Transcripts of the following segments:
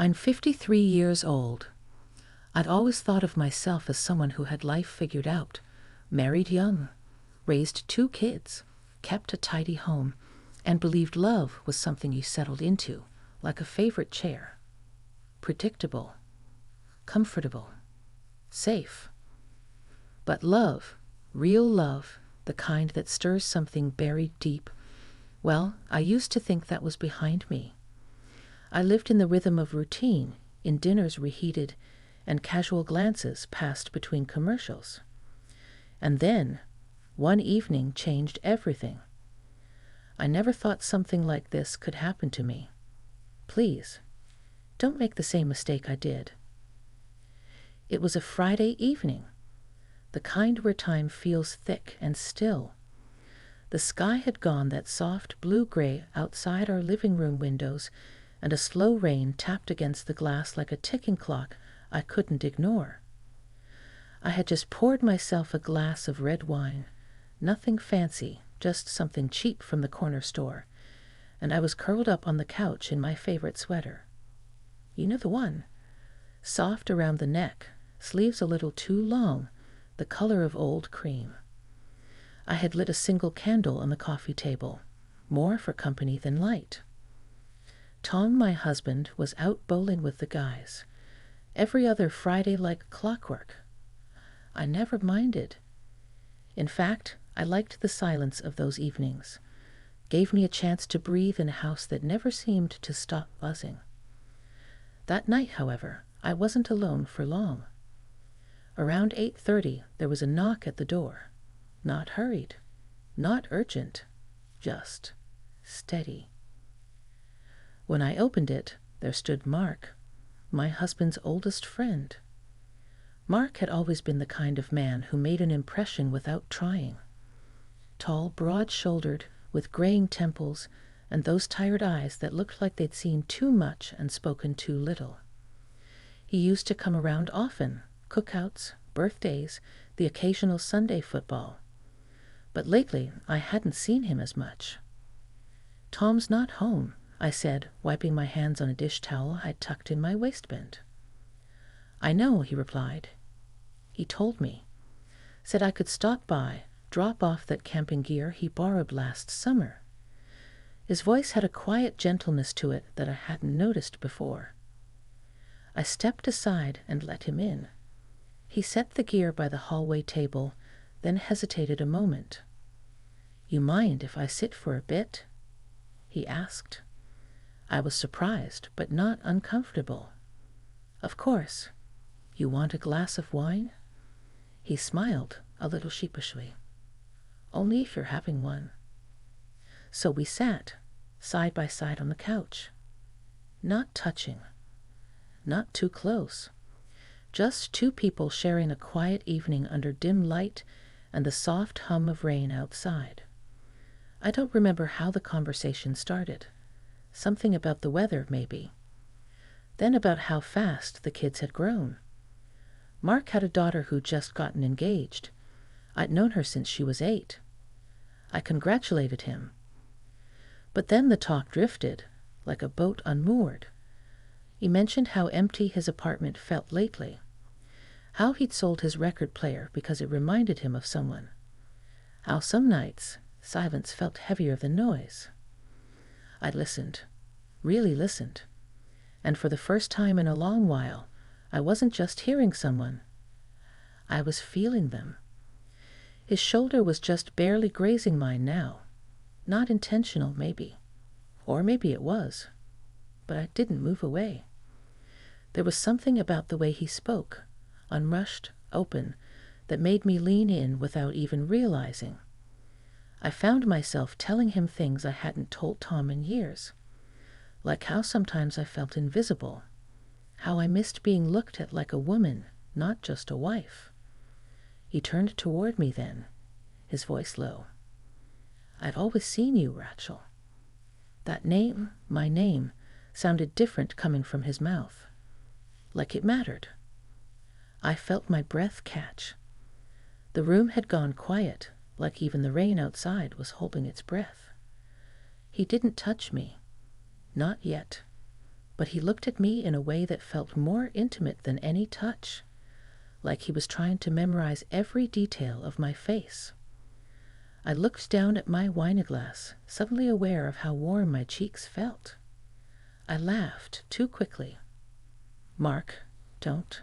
I'm 53 years old. I'd always thought of myself as someone who had life figured out, married young, raised 2 kids, kept a tidy home, and believed love was something you settled into, like a favorite chair. Predictable, comfortable, safe. But love, real love, the kind that stirs something buried deep, well, I used to think that was behind me. I lived in the rhythm of routine, in dinners reheated, and casual glances passed between commercials. And then, one evening changed everything. I never thought something like this could happen to me. Please, don't make the same mistake I did. It was a Friday evening, the kind where time feels thick and still. The sky had gone that soft blue-gray outside our living room windows, and a slow rain tapped against the glass like a ticking clock I couldn't ignore. I had just poured myself a glass of red wine, nothing fancy, just something cheap from the corner store, and I was curled up on the couch in my favorite sweater. You know the one, soft around the neck, sleeves a little too long, the color of old cream. I had lit a single candle on the coffee table, more for company than light. Tom, my husband, was out bowling with the guys. Every other Friday like clockwork. I never minded. In fact, I liked the silence of those evenings. Gave me a chance to breathe in a house that never seemed to stop buzzing. That night, however, I wasn't alone for long. Around 8:30, there was a knock at the door. Not hurried, not urgent, just steady. When I opened it, there stood Mark, my husband's oldest friend. Mark had always been the kind of man who made an impression without trying. Tall, broad-shouldered, with graying temples, and those tired eyes that looked like they'd seen too much and spoken too little. He used to come around often, cookouts, birthdays, the occasional Sunday football. But lately I hadn't seen him as much. "Tom's not home," I said, wiping my hands on a dish towel I'd tucked in my waistband. "I know," he replied. He told me. Said I could stop by, drop off that camping gear he borrowed last summer. His voice had a quiet gentleness to it that I hadn't noticed before. I stepped aside and let him in. He set the gear by the hallway table, then hesitated a moment. "You mind if I sit for a bit?" he asked. I was surprised, but not uncomfortable. "Of course. You want a glass of wine?" He smiled, a little sheepishly. "Only if you're having one." So we sat, side by side on the couch. Not touching. Not too close. Just 2 people sharing a quiet evening under dim light and the soft hum of rain outside. I don't remember how the conversation started. Something about the weather, maybe. Then about how fast the kids had grown. Mark had a daughter who'd just gotten engaged. I'd known her since she was 8. I congratulated him. But then the talk drifted, like a boat unmoored. He mentioned how empty his apartment felt lately. How he'd sold his record player because it reminded him of someone. How some nights silence felt heavier than noise. I listened, really listened. And for the first time in a long while, I wasn't just hearing someone. I was feeling them. His shoulder was just barely grazing mine now. Not intentional, maybe. Or maybe it was. But I didn't move away. There was something about the way he spoke, unrushed, open, that made me lean in without even realizing. I found myself telling him things I hadn't told Tom in years. Like how sometimes I felt invisible. How I missed being looked at like a woman, not just a wife. He turned toward me then, his voice low. "I've always seen you, Rachel." That name, my name, sounded different coming from his mouth. Like it mattered. I felt my breath catch. The room had gone quiet, like even the rain outside was holding its breath. He didn't touch me. Not yet. but he looked at me in a way that felt more intimate than any touch, like he was trying to memorize every detail of my face. I looked down at my wineglass, suddenly aware of how warm my cheeks felt. I laughed too quickly. "Mark, don't.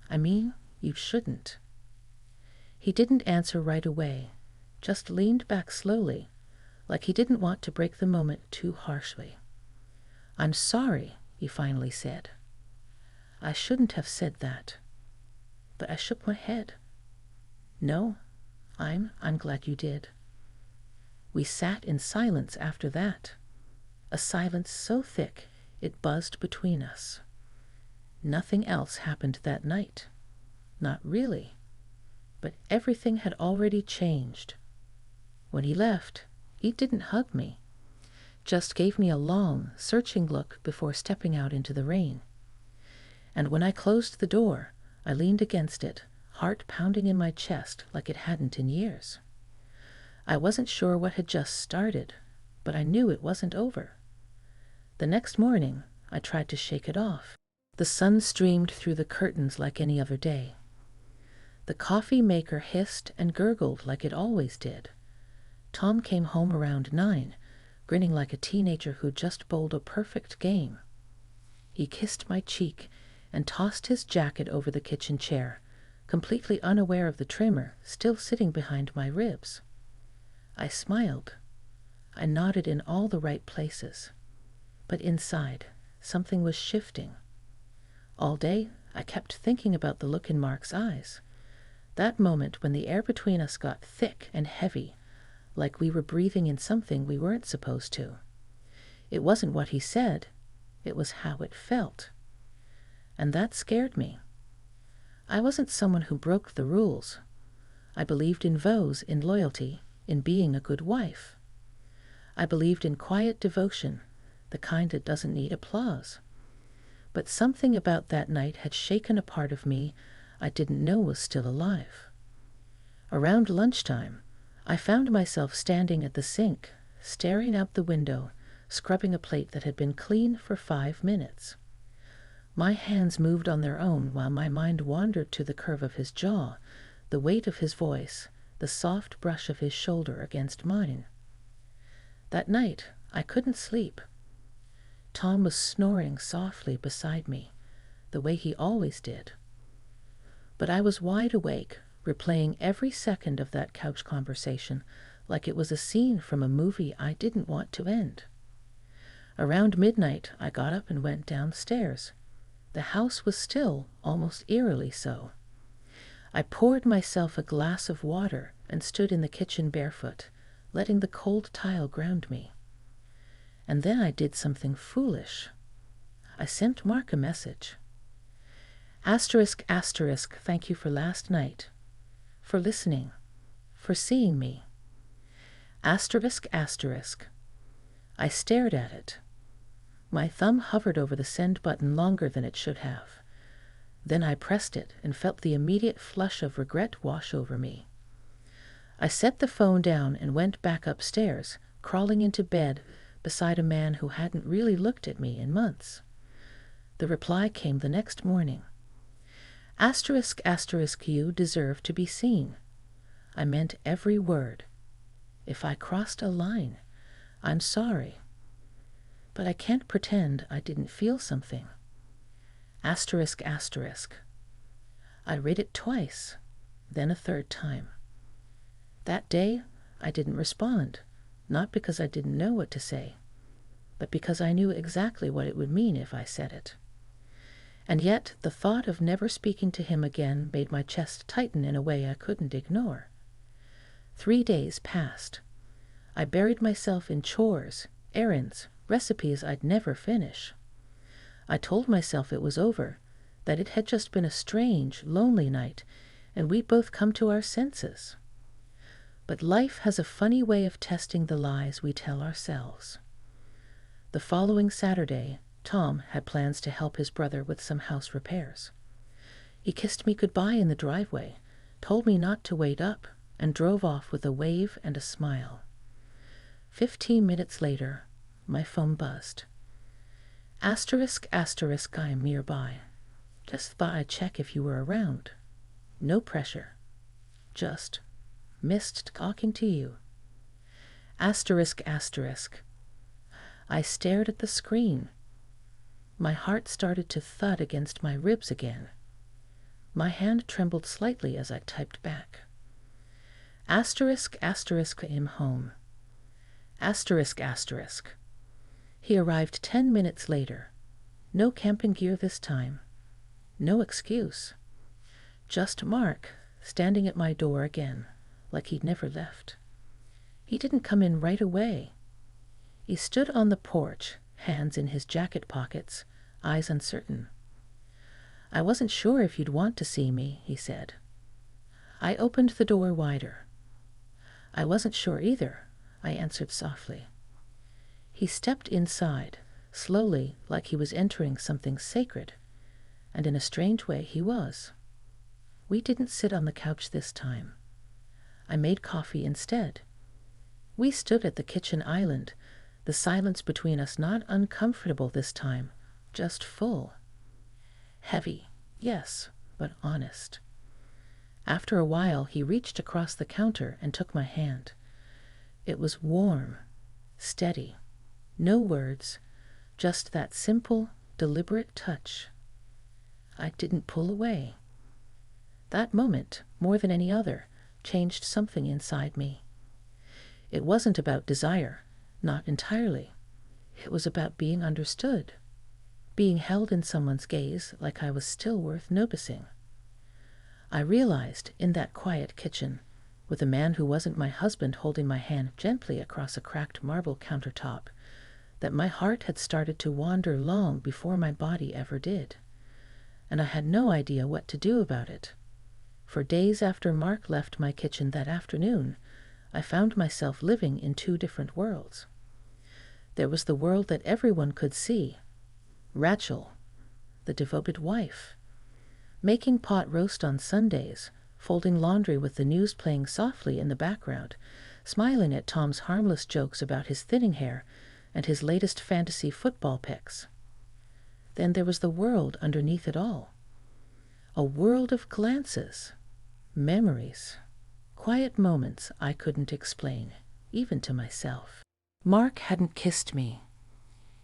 I mean, you shouldn't." He didn't answer right away, just leaned back slowly, like he didn't want to break the moment too harshly. "I'm sorry," he finally said. "I shouldn't have said that." But I shook my head. "No, I'm glad you did." We sat in silence after that, a silence so thick it buzzed between us. Nothing else happened that night. Not really. But everything had already changed. When he left, he didn't hug me, just gave me a long, searching look before stepping out into the rain. And when I closed the door, I leaned against it, heart pounding in my chest like it hadn't in years. I wasn't sure what had just started, but I knew it wasn't over. The next morning, I tried to shake it off. The sun streamed through the curtains like any other day. The coffee maker hissed and gurgled like it always did. Tom came home around 9, grinning like a teenager who just bowled a perfect game. He kissed my cheek and tossed his jacket over the kitchen chair, completely unaware of the trimmer still sitting behind my ribs. I smiled. I nodded in all the right places. But inside, something was shifting. All day, I kept thinking about the look in Mark's eyes. That moment when the air between us got thick and heavy, like we were breathing in something we weren't supposed to. It wasn't what he said, it was how it felt. And that scared me. I wasn't someone who broke the rules. I believed in vows, in loyalty, in being a good wife. I believed in quiet devotion, the kind that doesn't need applause. But something about that night had shaken a part of me I didn't know was still alive. Around lunchtime, I found myself standing at the sink, staring out the window, scrubbing a plate that had been clean for 5 minutes. My hands moved on their own while my mind wandered to the curve of his jaw, the weight of his voice, the soft brush of his shoulder against mine. That night, I couldn't sleep. Tom was snoring softly beside me, the way he always did. But I was wide awake, replaying every second of that couch conversation like it was a scene from a movie I didn't want to end. Around midnight, I got up and went downstairs. The house was still, almost eerily so. I poured myself a glass of water and stood in the kitchen barefoot, letting the cold tile ground me. And then I did something foolish. I sent Mark a message. Asterisk, asterisk, thank you for last night, for listening, for seeing me. Asterisk, asterisk. I stared at it. My thumb hovered over the send button longer than it should have. Then I pressed it and felt the immediate flush of regret wash over me. I set the phone down and went back upstairs, crawling into bed beside a man who hadn't really looked at me in months. The reply came the next morning. Asterisk, asterisk, you deserve to be seen. I meant every word. If I crossed a line, I'm sorry. But I can't pretend I didn't feel something. Asterisk, asterisk. I read it twice, then a third time. That day, I didn't respond, not because I didn't know what to say, but because I knew exactly what it would mean if I said it. And yet the thought of never speaking to him again made my chest tighten in a way I couldn't ignore. 3 days passed. I buried myself in chores, errands, recipes I'd never finish. I told myself it was over, that it had just been a strange, lonely night, and we'd both come to our senses. But life has a funny way of testing the lies we tell ourselves. The following Saturday, Tom had plans to help his brother with some house repairs. He kissed me goodbye in the driveway, told me not to wait up, and drove off with a wave and a smile. 15 minutes later, my phone buzzed. Asterisk, asterisk, I am nearby. Just thought I'd check if you were around. No pressure. Just missed talking to you. Asterisk, asterisk. I stared at the screen. My heart started to thud against my ribs again. My hand trembled slightly as I typed back. Asterisk, asterisk, I am home. Asterisk, asterisk. He arrived 10 minutes later. No camping gear this time. No excuse. Just Mark, standing at my door again, like he'd never left. He didn't come in right away. He stood on the porch, hands in his jacket pockets, eyes uncertain. I wasn't sure if you'd want to see me, he said. I opened the door wider. I wasn't sure either, I answered softly. He stepped inside, slowly, like he was entering something sacred, and in a strange way he was. We didn't sit on the couch this time. I made coffee instead. We stood at the kitchen island, the silence between us not uncomfortable this time, just full. Heavy, yes, but honest. After a while, he reached across the counter and took my hand. It was warm, steady, no words, just that simple, deliberate touch. I didn't pull away. That moment, more than any other, changed something inside me. It wasn't about desire, not entirely. It was about being understood, being held in someone's gaze like I was still worth noticing. I realized, in that quiet kitchen, with a man who wasn't my husband holding my hand gently across a cracked marble countertop, that my heart had started to wander long before my body ever did, and I had no idea what to do about it. For days after Mark left my kitchen that afternoon, I found myself living in two different worlds. There was the world that everyone could see, Rachel, the devoted wife, making pot roast on Sundays, folding laundry with the news playing softly in the background, smiling at Tom's harmless jokes about his thinning hair and his latest fantasy football picks. Then there was the world underneath it all. A world of glances, memories, quiet moments I couldn't explain, even to myself. Mark hadn't kissed me.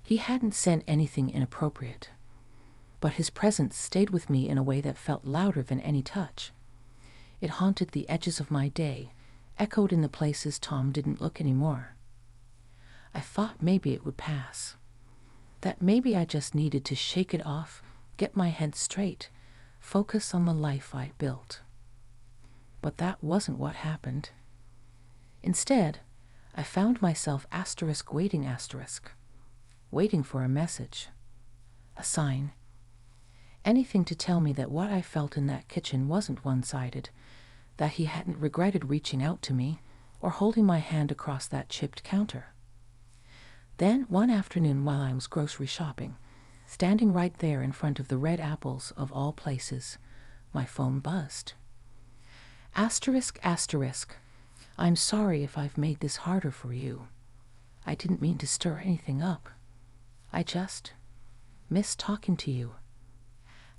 He hadn't said anything inappropriate. But his presence stayed with me in a way that felt louder than any touch. It haunted the edges of my day, echoed in the places Tom didn't look anymore. I thought maybe it would pass. That maybe I just needed to shake it off, get my head straight, focus on the life I built. But that wasn't what happened. Instead, I found myself waiting for a message, a sign, anything to tell me that what I felt in that kitchen wasn't one-sided, that he hadn't regretted reaching out to me or holding my hand across that chipped counter. Then, one afternoon while I was grocery shopping, standing right there in front of the red apples of all places, my phone buzzed. Asterisk, asterisk. I'm sorry if I've made this harder for you. I didn't mean to stir anything up. I just miss talking to you.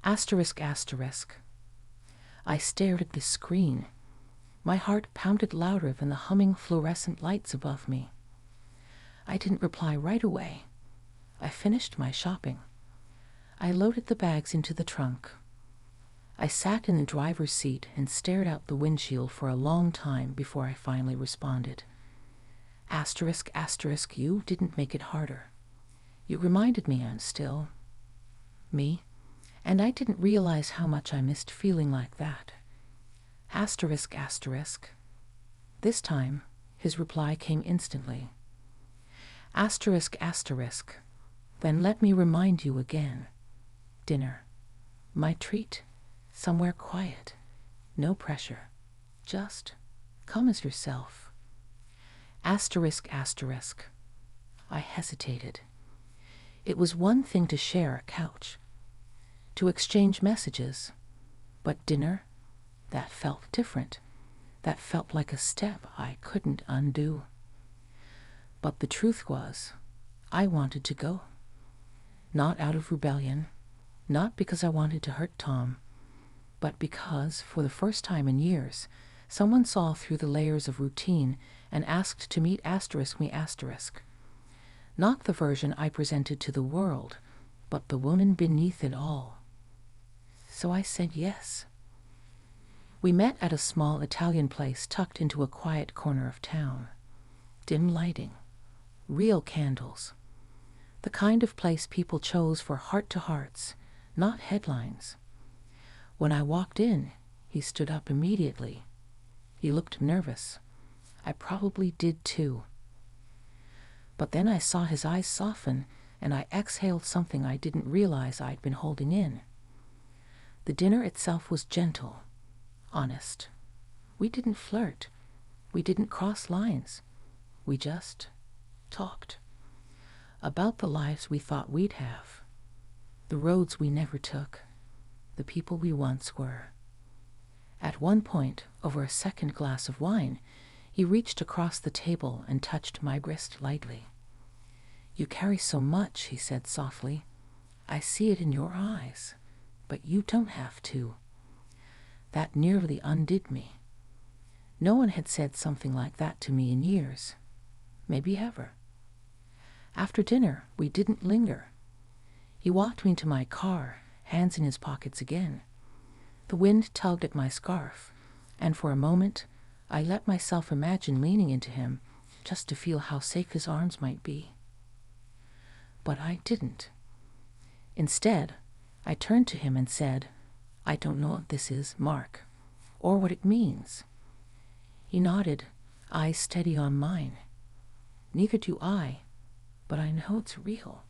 Asterisk, asterisk. I stared at the screen. My heart pounded louder than the humming fluorescent lights above me. I didn't reply right away. I finished my shopping. I loaded the bags into the trunk. I sat in the driver's seat and stared out the windshield for a long time before I finally responded. Asterisk, asterisk, you didn't make it harder. You reminded me I'm still me, and I didn't realize how much I missed feeling like that. Asterisk, asterisk. This time, his reply came instantly. Asterisk, asterisk. Then let me remind you again. Dinner. My treat. Somewhere quiet. No pressure. Just come as yourself. Asterisk, asterisk. I hesitated. It was one thing to share a couch, to exchange messages, but dinner, that felt different. That felt like a step I couldn't undo. But the truth was, I wanted to go. Not out of rebellion, not because I wanted to hurt Tom, but because, for the first time in years, someone saw through the layers of routine and asked to meet me asterisk. Not the version I presented to the world, but the woman beneath it all. So I said yes. We met at a small Italian place tucked into a quiet corner of town. Dim lighting, real candles. The kind of place people chose for heart-to-hearts, not headlines. When I walked in, he stood up immediately. He looked nervous. I probably did too. But then I saw his eyes soften, and I exhaled something I didn't realize I'd been holding in. The dinner itself was gentle, honest. We didn't flirt. We didn't cross lines. We just talked. About the lives we thought we'd have. The roads we never took. The people we once were. At one point, over a second glass of wine, he reached across the table and touched my wrist lightly. "You carry so much," he said softly. "I see it in your eyes, but you don't have to." That nearly undid me. No one had said something like that to me in years, maybe ever. After dinner, we didn't linger. He walked me to my car, hands in his pockets again. The wind tugged at my scarf, and for a moment, I let myself imagine leaning into him just to feel how safe his arms might be. But I didn't. Instead, I turned to him and said, "I don't know what this is, Mark, or what it means." He nodded, eyes steady on mine. "Neither do I, but I know it's real.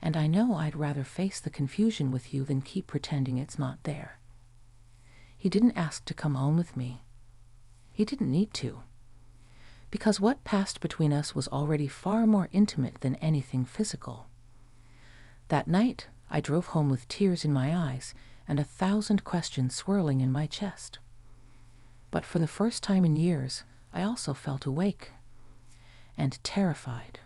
And I know I'd rather face the confusion with you than keep pretending it's not there." He didn't ask to come home with me. He didn't need to. Because what passed between us was already far more intimate than anything physical. That night, I drove home with tears in my eyes and 1,000 questions swirling in my chest. But for the first time in years, I also felt awake and terrified.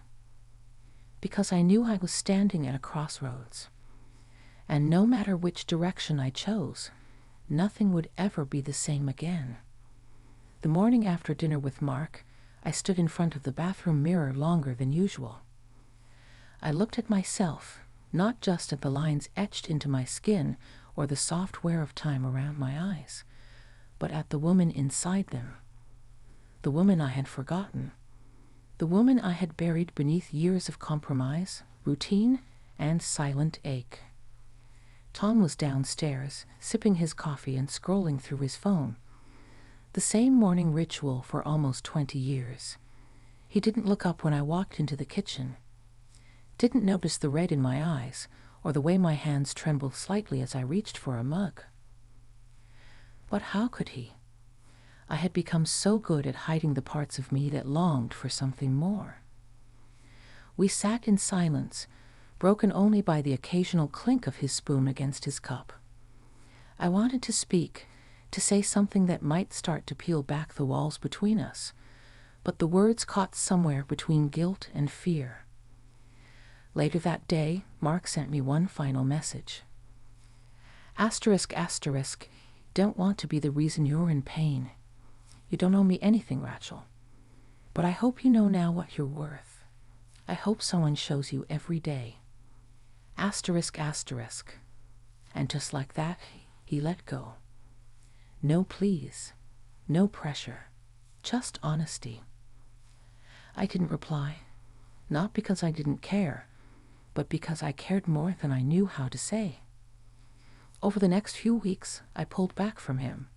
Because I knew I was standing at a crossroads. And no matter which direction I chose, nothing would ever be the same again. The morning after dinner with Mark, I stood in front of the bathroom mirror longer than usual. I looked at myself, not just at the lines etched into my skin or the soft wear of time around my eyes, but at the woman inside them. The woman I had forgotten. The woman I had buried beneath years of compromise, routine, and silent ache. Tom was downstairs, sipping his coffee and scrolling through his phone. The same morning ritual for almost 20 years. He didn't look up when I walked into the kitchen. Didn't notice the red in my eyes, or the way my hands trembled slightly as I reached for a mug. But how could he? I had become so good at hiding the parts of me that longed for something more. We sat in silence, broken only by the occasional clink of his spoon against his cup. I wanted to speak, to say something that might start to peel back the walls between us, but the words caught somewhere between guilt and fear. Later that day, Mark sent me one final message. ***, don't want to be the reason you're in pain. You don't owe me anything, Rachel. But I hope you know now what you're worth. I hope someone shows you every day. ***. And just like that, he let go. No pleas, no pressure, just honesty. I didn't reply, not because I didn't care, but because I cared more than I knew how to say. Over the next few weeks, I pulled back from him.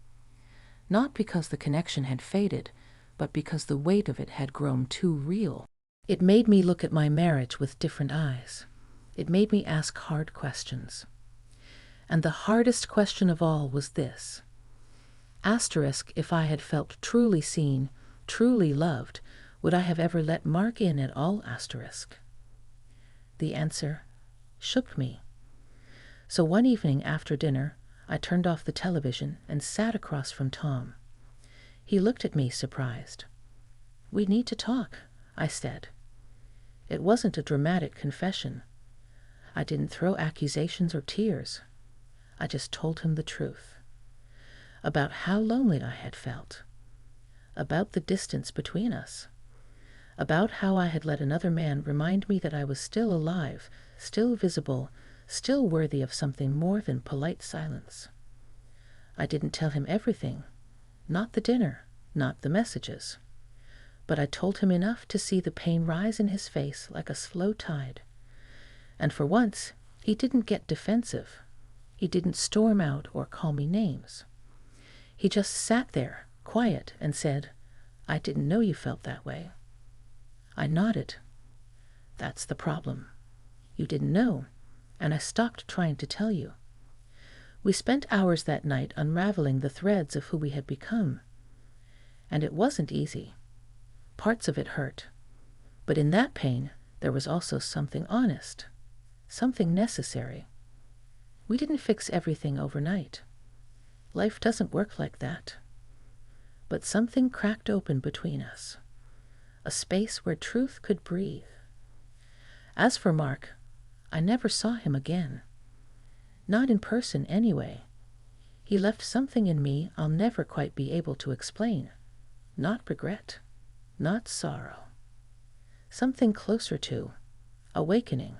Not because the connection had faded, but because the weight of it had grown too real. It made me look at my marriage with different eyes. It made me ask hard questions. And the hardest question of all was this. If I had felt truly seen, truly loved, would I have ever let Mark in at all? The answer shook me. So one evening after dinner, I turned off the television and sat across from Tom. He looked at me surprised. "We need to talk," I said. It wasn't a dramatic confession. I didn't throw accusations or tears. I just told him the truth. About how lonely I had felt. About the distance between us. About how I had let another man remind me that I was still alive, still visible, still worthy of something more than polite silence. I didn't tell him everything. Not the dinner, not the messages. But I told him enough to see the pain rise in his face like a slow tide. And for once, he didn't get defensive. He didn't storm out or call me names. He just sat there, quiet, and said, "I didn't know you felt that way." I nodded. That's the problem. You didn't know, and I stopped trying to tell you. We spent hours that night unraveling the threads of who we had become. And it wasn't easy. Parts of it hurt. But in that pain, there was also something honest, something necessary. We didn't fix everything overnight. Life doesn't work like that. But something cracked open between us, a space where truth could breathe. As for Mark, I never saw him again. Not in person, anyway. He left something in me I'll never quite be able to explain. Not regret, not sorrow. Something closer to awakening.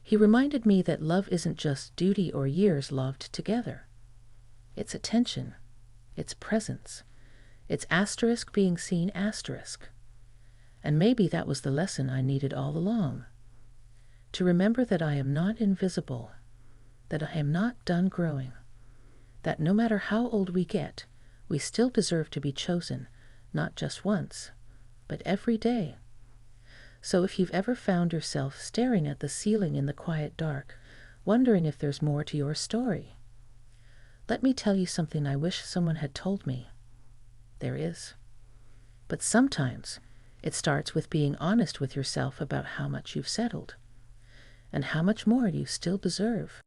He reminded me that love isn't just duty or years loved together. It's attention, it's presence, it's asterisk being seen asterisk. And maybe that was the lesson I needed all along. To remember that I am not invisible, that I am not done growing, that no matter how old we get, we still deserve to be chosen, not just once, but every day. So if you've ever found yourself staring at the ceiling in the quiet dark, wondering if there's more to your story, let me tell you something I wish someone had told me. There is. But sometimes it starts with being honest with yourself about how much you've settled, and how much more you still deserve.